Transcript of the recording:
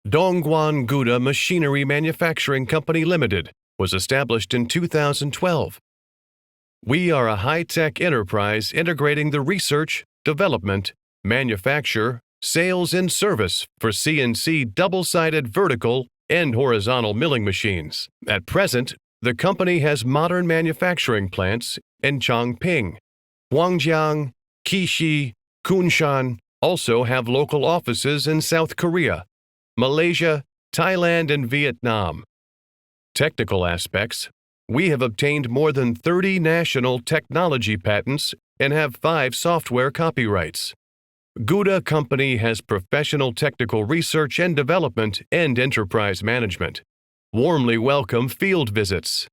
Dongguan Gooda Machinery Manufacturing Company Limited was established in 2012. We are a high-tech enterprise integrating the research, development, manufacture, sales, and service for CNC double-sided vertical and horizontal milling machines. At present, the company has modern manufacturing plants in Changping, Huangjiang, Qishi, Kunshan, also have local offices in South Korea, Malaysia, Thailand, and Vietnam. Technical aspects: we have obtained more than 30 national technology patents and have 5 software copyrights. Gooda Company has professional technical research and development and enterprise management. Warmly welcome field visits.